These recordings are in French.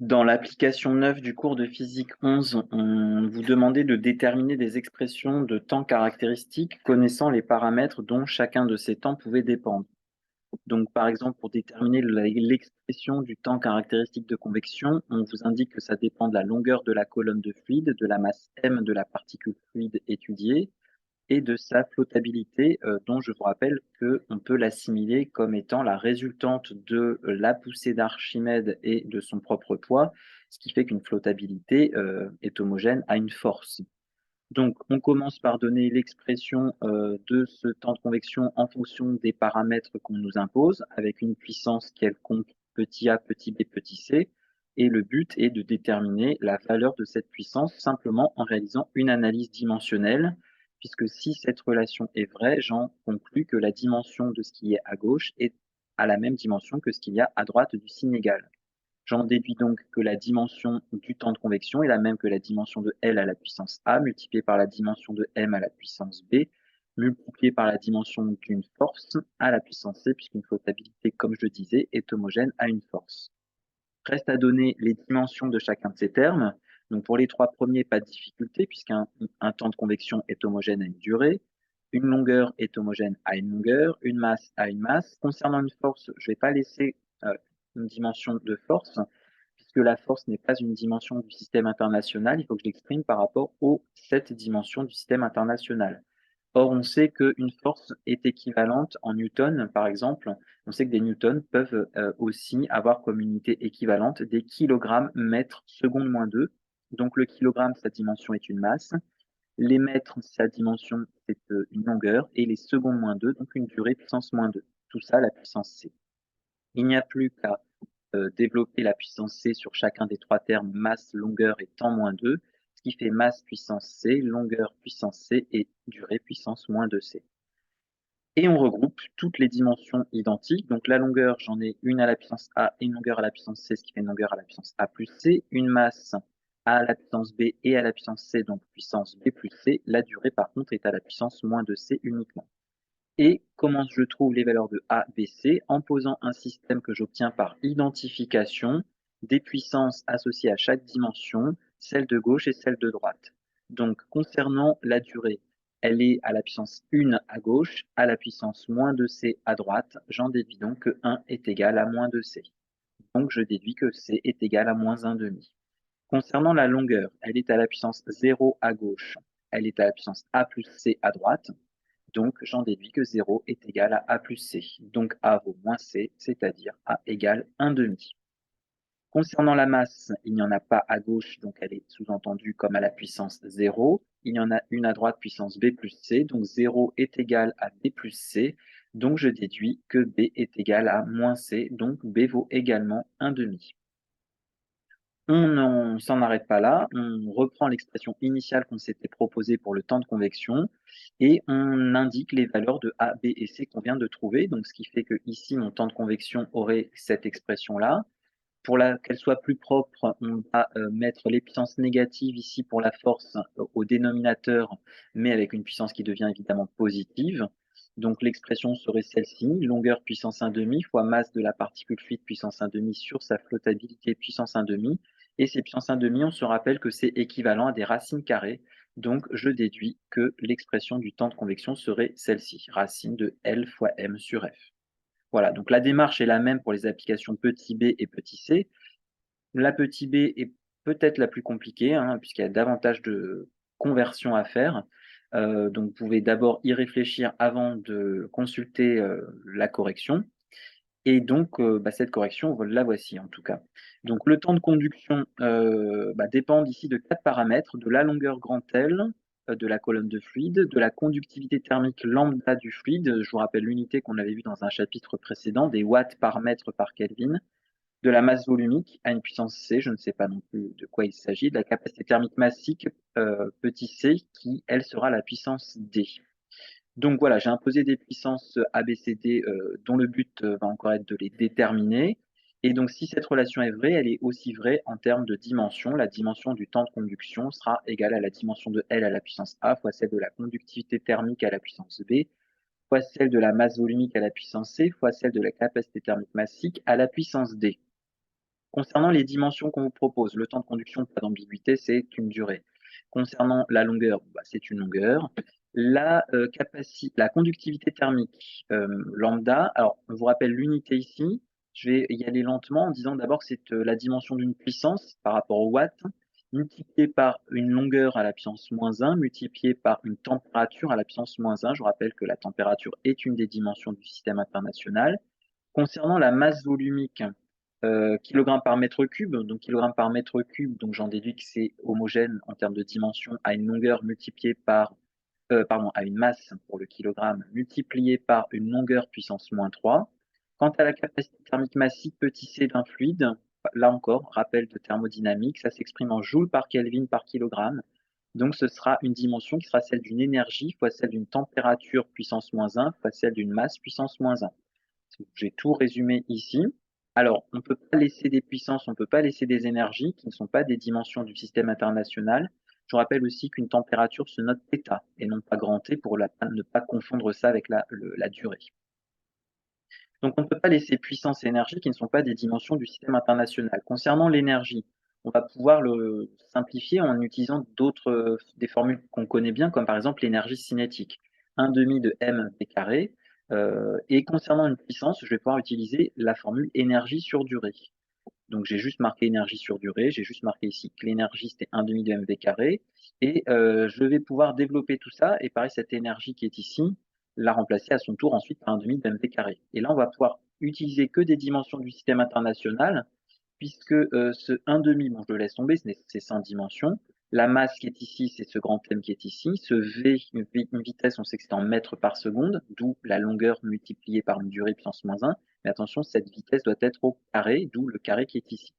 Dans l'application 9 du cours de physique 11, on vous demandait de déterminer des expressions de temps caractéristiques connaissant les paramètres dont chacun de ces temps pouvait dépendre. Donc, par exemple, pour déterminer l'expression du temps caractéristique de convection, on vous indique que ça dépend de la longueur de la colonne de fluide, de la masse m de la particule fluide étudiée, et de sa flottabilité, dont je vous rappelle qu'on peut l'assimiler comme étant la résultante de la poussée d'Archimède et de son propre poids, ce qui fait qu'une flottabilité, est homogène à une force. Donc on commence par donner l'expression, de ce temps de convection en fonction des paramètres qu'on nous impose, avec une puissance quelconque petit a, petit b, petit c, et le but est de déterminer la valeur de cette puissance simplement en réalisant une analyse dimensionnelle, puisque si cette relation est vraie, j'en conclus que la dimension de ce qui est à gauche est à la même dimension que ce qu'il y a à droite du signe égal. J'en déduis donc que la dimension du temps de convection est la même que la dimension de L à la puissance A multipliée par la dimension de M à la puissance B multipliée par la dimension d'une force à la puissance C, puisqu'une flottabilité, comme je le disais, est homogène à une force. Reste à donner les dimensions de chacun de ces termes. Donc pour les trois premiers, pas de difficulté, puisqu'un temps de convection est homogène à une durée, une longueur est homogène à une longueur, une masse à une masse. Concernant une force, je ne vais pas laisser une dimension de force, puisque la force n'est pas une dimension du système international, il faut que je l'exprime par rapport aux 7 dimensions du système international. Or, on sait qu'une force est équivalente en newtons, par exemple. On sait que des newtons peuvent aussi avoir comme unité équivalente des kilogrammes mètres seconde moins 2. Donc, le kilogramme, sa dimension est une masse. Les mètres, sa dimension, c'est une longueur. Et les secondes moins 2, donc une durée puissance moins 2. Tout ça, la puissance C. Il n'y a plus qu'à développer la puissance C sur chacun des trois termes masse, longueur et temps moins 2, ce qui fait masse puissance C, longueur puissance C et durée puissance moins 2C. Et on regroupe toutes les dimensions identiques. Donc la longueur, j'en ai une à la puissance A et une longueur à la puissance C, ce qui fait une longueur à la puissance A plus C. Une masse A à la puissance B et à la puissance C, donc puissance B plus C. La durée, par contre, est à la puissance moins 2C uniquement. Et comment je trouve les valeurs de A, B, C? En posant un système que j'obtiens par identification des puissances associées à chaque dimension, celle de gauche et celle de droite. Donc, concernant la durée, elle est à la puissance 1 à gauche, à la puissance moins 2C à droite. J'en déduis donc que 1 est égal à moins 2C. Donc, je déduis que C est égal à moins 1,5. Concernant la longueur, elle est à la puissance 0 à gauche, elle est à la puissance A plus C à droite. Donc, j'en déduis que 0 est égal à A plus C. Donc, A vaut moins C, c'est-à-dire A égale 1,5. Concernant la masse, il n'y en a pas à gauche, donc elle est sous-entendue comme à la puissance 0. Il y en a une à droite, puissance B plus C, donc 0 est égal à B plus C. Donc, je déduis que B est égal à moins C, donc B vaut également 1,5. On ne s'en arrête pas là, on reprend l'expression initiale qu'on s'était proposée pour le temps de convection et on indique les valeurs de A, B et C qu'on vient de trouver. Donc, ce qui fait que ici, mon temps de convection aurait cette expression-là. Pour qu'elle soit plus propre, on va mettre les puissances négatives ici pour la force au dénominateur, mais avec une puissance qui devient évidemment positive. Donc l'expression serait celle-ci, longueur puissance 1,5 fois masse de la particule fluide puissance 1,5 sur sa flottabilité puissance 1,5. Et ces puissance 1,5, on se rappelle que c'est équivalent à des racines carrées. Donc je déduis que l'expression du temps de convection serait celle-ci, racine de L fois M sur F. Voilà, donc la démarche est la même pour les applications petit b et petit c. La petit b est peut-être la plus compliquée, hein, puisqu'il y a davantage de conversions à faire. Donc vous pouvez d'abord y réfléchir avant de consulter la correction. Et donc cette correction, la voici en tout cas. Donc le temps de conduction dépend ici de 4 paramètres, de la longueur grand L, de la colonne de fluide, de la conductivité thermique lambda du fluide, je vous rappelle l'unité qu'on avait vue dans un chapitre précédent, des watts par mètre par Kelvin, de la masse volumique à une puissance C, je ne sais pas non plus de quoi il s'agit, de la capacité thermique massique petit c, qui elle sera la puissance D. Donc voilà, j'ai imposé des puissances ABCD dont le but va encore être de les déterminer. Et donc si cette relation est vraie, elle est aussi vraie en termes de dimension. La dimension du temps de conduction sera égale à la dimension de L à la puissance A fois celle de la conductivité thermique à la puissance B, fois celle de la masse volumique à la puissance C, fois celle de la capacité thermique massique à la puissance D. Concernant les dimensions qu'on vous propose, le temps de conduction, pas d'ambiguïté, c'est une durée. Concernant la longueur, bah, c'est une longueur. La conductivité thermique lambda, alors on vous rappelle l'unité ici, je vais y aller lentement en disant d'abord que c'est la dimension d'une puissance par rapport au watt, multiplié par une longueur à la puissance moins 1, multiplié par une température à la puissance moins 1. Je vous rappelle que la température est une des dimensions du système international. Concernant la masse volumique, kilogramme par mètre cube, donc kilogramme par mètre cube, donc j'en déduis que c'est homogène en termes de dimension à une longueur multipliée par, à une masse pour le kilogramme multipliée par une longueur puissance moins 3. Quant à la capacité thermique massive petit c d'un fluide, là encore, rappel de thermodynamique, ça s'exprime en joules par Kelvin par kilogramme. Donc ce sera une dimension qui sera celle d'une énergie fois celle d'une température puissance moins 1 fois celle d'une masse puissance moins 1. J'ai tout résumé ici. Alors, on ne peut pas laisser des puissances, on ne peut pas laisser des énergies qui ne sont pas des dimensions du système international. Je rappelle aussi qu'une température se note θ et non pas grand T pour ne pas confondre ça avec la durée. Donc, on ne peut pas laisser puissance et énergie qui ne sont pas des dimensions du système international. Concernant l'énergie, on va pouvoir le simplifier en utilisant des formules qu'on connaît bien, comme par exemple l'énergie cinétique. 1 demi de mv carré. Et concernant une puissance, je vais pouvoir utiliser la formule énergie sur durée. Donc j'ai juste marqué énergie sur durée, j'ai juste marqué ici que l'énergie c'était 1 demi de mv carré. Et je vais pouvoir développer tout ça, et pareil, cette énergie qui est ici, la remplacer à son tour ensuite par 1 demi de mv carré. Et là, on va pouvoir utiliser que des dimensions du système international, puisque ce 1 demi, bon, je le laisse tomber, c'est sans dimension. La masse qui est ici, c'est ce grand M qui est ici. Ce V, une vitesse, on sait que c'est en mètres par seconde, d'où la longueur multipliée par une durée puissance moins 1. Mais attention, cette vitesse doit être au carré, d'où le carré qui est ici.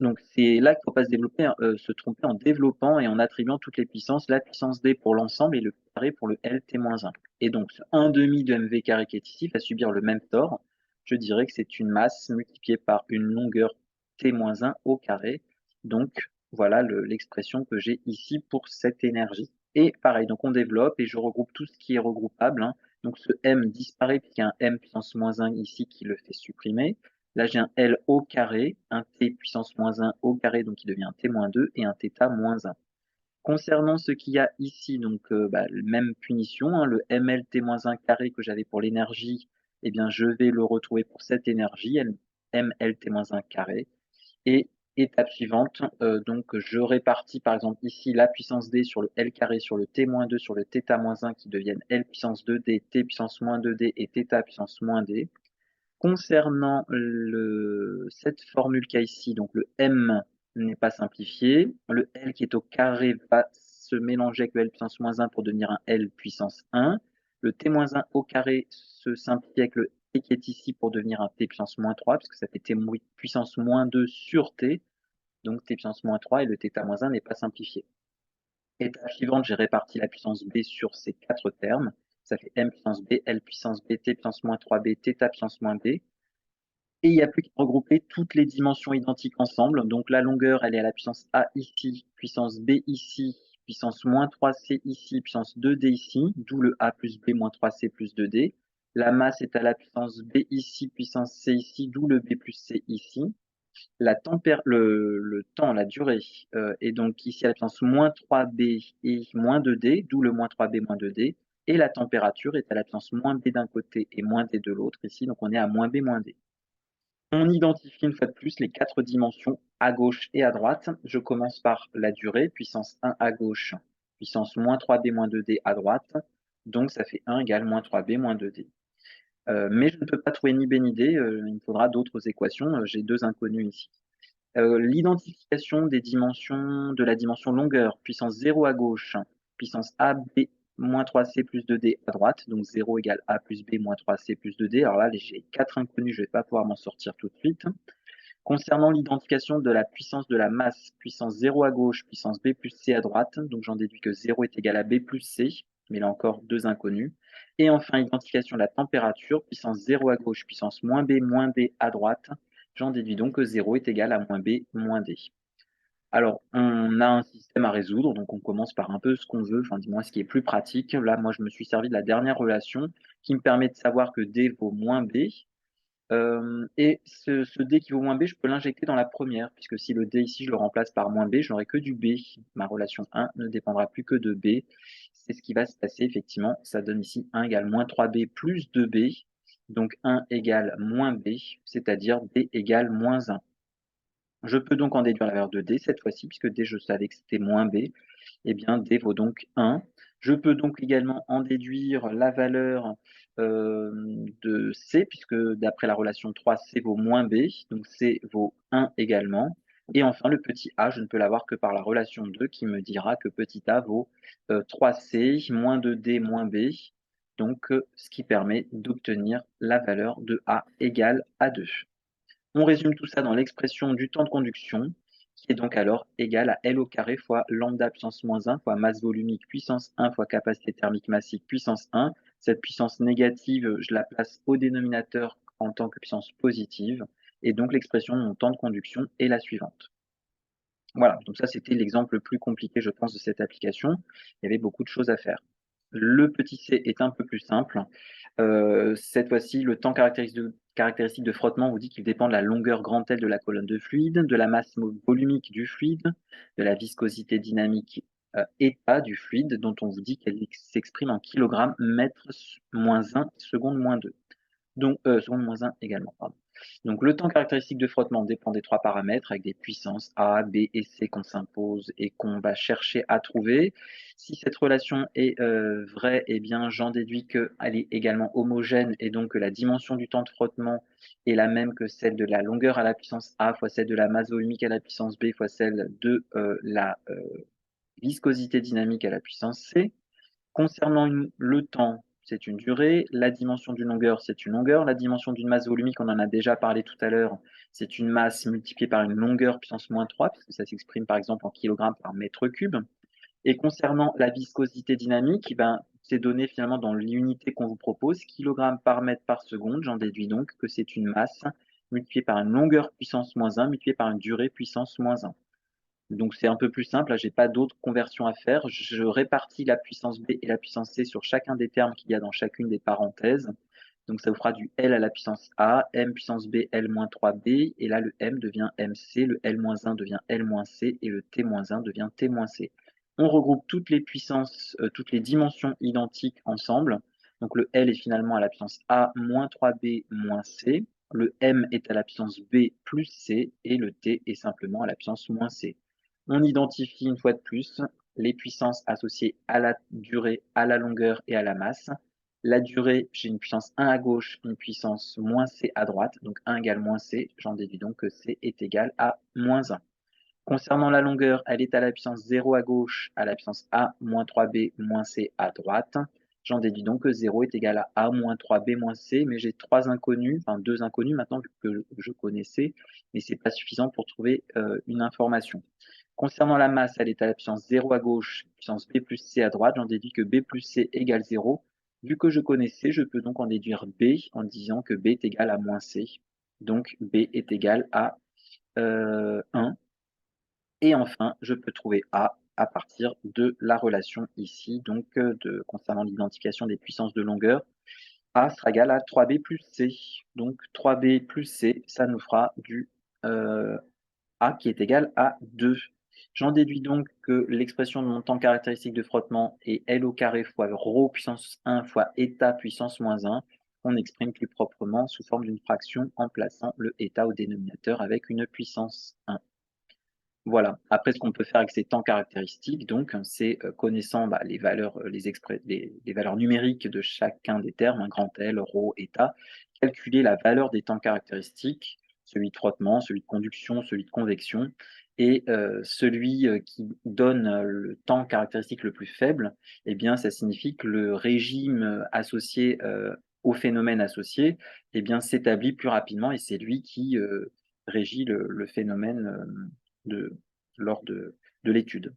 Donc c'est là qu'il ne faut pas se tromper en développant et en attribuant toutes les puissances, la puissance D pour l'ensemble et le carré pour le LT-1. Et donc ce 1 demi de mv carré qui est ici va subir le même tort. Je dirais que c'est une masse multipliée par une longueur T-1 au carré. Donc voilà l'expression que j'ai ici pour cette énergie. Et pareil, donc on développe et je regroupe tout ce qui est regroupable, hein. Donc ce M disparaît puisqu'il y a un M puissance moins 1 ici qui le fait supprimer. Là, j'ai un L au carré, un T puissance moins 1 au carré, donc qui devient un T moins 2, et un θ moins 1. Concernant ce qu'il y a ici, donc même punition, hein, le MLT-1 carré que j'avais pour l'énergie, eh bien, je vais le retrouver pour cette énergie, MLT-1 carré. Et étape suivante, donc je répartis par exemple ici la puissance D sur le L carré sur le T-2 sur le θ-1 qui deviennent L puissance 2D, T puissance moins 2D et θ puissance moins D. Concernant cette formule qu'il y a ici, donc le M n'est pas simplifié, le L qui est au carré va se mélanger avec le L puissance moins 1 pour devenir un L puissance 1. Le T-1 au carré se simplifie avec le T qui est ici pour devenir un T puissance moins 3, puisque ça fait T puissance moins 2 sur T, donc T puissance moins 3 et le θ-1 n'est pas simplifié. Étape suivante, j'ai réparti la puissance B sur ces quatre termes. Ça fait M puissance B, L puissance B, T puissance moins 3B, θ puissance moins B. Et il n'y a plus qu'à regrouper toutes les dimensions identiques ensemble. Donc la longueur, elle est à la puissance A ici, puissance B ici, puissance moins 3C ici, puissance 2D ici, d'où le A plus B moins 3C plus 2D. La masse est à la puissance B ici, puissance C ici, d'où le B plus C ici. Le temps, la durée, est donc ici à la puissance moins 3B et moins 2D, d'où le moins 3B moins 2D. Et la température est à la puissance moins B d'un côté et moins D de l'autre ici, donc on est à moins B moins D. On identifie une fois de plus les quatre dimensions à gauche et à droite. Je commence par la durée, puissance 1 à gauche, puissance moins 3b moins 2d à droite. Donc ça fait 1 égale moins 3b moins 2d. Mais je ne peux pas trouver ni b ni d, il me faudra d'autres équations. J'ai deux inconnues ici. L'identification des dimensions de la dimension longueur, puissance 0 à gauche, puissance ab moins 3c plus 2d à droite, donc 0 égale a plus b moins 3c plus 2d. Alors là, j'ai quatre inconnus, je ne vais pas pouvoir m'en sortir tout de suite. Concernant l'identification de la puissance de la masse, puissance 0 à gauche, puissance b plus c à droite, donc j'en déduis que 0 est égal à b plus c, mais là encore deux inconnus. Et enfin, identification de la température, puissance 0 à gauche, puissance moins b moins d à droite, j'en déduis donc que 0 est égal à moins b moins d. Alors, on a un système à résoudre, donc on commence par un peu ce qu'on veut, enfin du moins ce qui est plus pratique. Là, moi, je me suis servi de la dernière relation qui me permet de savoir que D vaut moins B. Et ce D qui vaut moins B, je peux l'injecter dans la première, puisque si le D ici, je le remplace par moins B, je n'aurai que du B. Ma relation 1 ne dépendra plus que de B. C'est ce qui va se passer effectivement. Ça donne ici 1 égale moins 3B plus 2B. Donc 1 égale moins B, c'est-à-dire D égale moins 1. Je peux donc en déduire la valeur de D cette fois-ci, puisque D, je savais que c'était moins B. Eh bien, D vaut donc 1. Je peux donc également en déduire la valeur de C, puisque d'après la relation 3, C vaut moins B, donc C vaut 1 également. Et enfin, le petit a, je ne peux l'avoir que par la relation 2 qui me dira que petit a vaut 3C moins 2D moins B, donc ce qui permet d'obtenir la valeur de a égale à 2. On résume tout ça dans l'expression du temps de conduction, qui est donc alors égal à L au carré fois lambda puissance moins 1 fois masse volumique puissance 1 fois capacité thermique massique puissance 1. Cette puissance négative, je la place au dénominateur en tant que puissance positive, et donc l'expression de mon temps de conduction est la suivante. Voilà, donc ça c'était l'exemple le plus compliqué, je pense, de cette application. Il y avait beaucoup de choses à faire. Le petit c est un peu plus simple. Cette fois-ci, le temps caractéristique de frottement vous dit qu'il dépend de la longueur grand L de la colonne de fluide, de la masse volumique du fluide, de la viscosité dynamique état du fluide, dont on vous dit qu'elle s'exprime en kilogrammes mètre moins 1 seconde moins 2. Donc, seconde moins 1 également, pardon. Donc le temps caractéristique de frottement dépend des 3 paramètres avec des puissances A, B et C qu'on s'impose et qu'on va chercher à trouver. Si cette relation est vraie, eh bien j'en déduis qu'elle est également homogène et donc que la dimension du temps de frottement est la même que celle de la longueur à la puissance A fois celle de la masse volumique à la puissance B fois celle de la viscosité dynamique à la puissance C. Concernant le temps, c'est une durée. La dimension d'une longueur, c'est une longueur. La dimension d'une masse volumique, on en a déjà parlé tout à l'heure, c'est une masse multipliée par une longueur puissance moins 3, puisque ça s'exprime par exemple en kilogrammes par mètre cube. Et concernant la viscosité dynamique, ben, c'est donné finalement dans l'unité qu'on vous propose, kilogrammes par mètre par seconde. J'en déduis donc que c'est une masse multipliée par une longueur puissance moins 1, multipliée par une durée puissance moins 1. Donc c'est un peu plus simple, là j'ai pas d'autres conversions à faire. Je répartis la puissance B et la puissance C sur chacun des termes qu'il y a dans chacune des parenthèses. Donc ça vous fera du L à la puissance A, M puissance B, L moins 3B, et là le M devient MC, le L moins 1 devient L moins C, et le T moins 1 devient T moins C. On regroupe toutes les puissances, toutes les dimensions identiques ensemble. Donc le L est finalement à la puissance A moins 3B moins C, le M est à la puissance B plus C, et le T est simplement à la puissance moins C. On identifie une fois de plus les puissances associées à la durée, à la longueur et à la masse. La durée, j'ai une puissance 1 à gauche, une puissance moins c à droite, donc 1 égale moins c, j'en déduis donc que c est égal à moins 1. Concernant la longueur, elle est à la puissance 0 à gauche, à la puissance a moins 3b moins c à droite. J'en déduis donc que 0 est égal à a moins 3b moins c, mais j'ai 3 inconnus, enfin 2 inconnus maintenant vu que je connais c, mais c'est pas suffisant pour trouver une information. Concernant la masse, elle est à la puissance 0 à gauche, puissance b plus c à droite. J'en déduis que b plus c égale 0. Vu que je connais c, je peux donc en déduire b en disant que b est égal à moins c. Donc b est égal à 1. Et enfin, je peux trouver a à partir de la relation ici, donc concernant l'identification des puissances de longueur. A sera égal à 3b plus c. Donc 3b plus c, ça nous fera du a qui est égal à 2. J'en déduis donc que l'expression de mon temps caractéristique de frottement est L au carré fois ρ puissance 1 fois état puissance moins 1. On exprime plus proprement sous forme d'une fraction en plaçant le état au dénominateur avec une puissance 1. Voilà. Après, ce qu'on peut faire avec ces temps caractéristiques, donc, c'est connaissant les valeurs, les valeurs numériques de chacun des termes, un grand L, ρ, état, calculer la valeur des temps caractéristiques, celui de frottement, celui de conduction, celui de convection, et celui qui donne le temps caractéristique le plus faible, eh bien, ça signifie que le régime associé au phénomène associé, eh bien, s'établit plus rapidement, et c'est lui qui régit le phénomène de, lors de l'étude.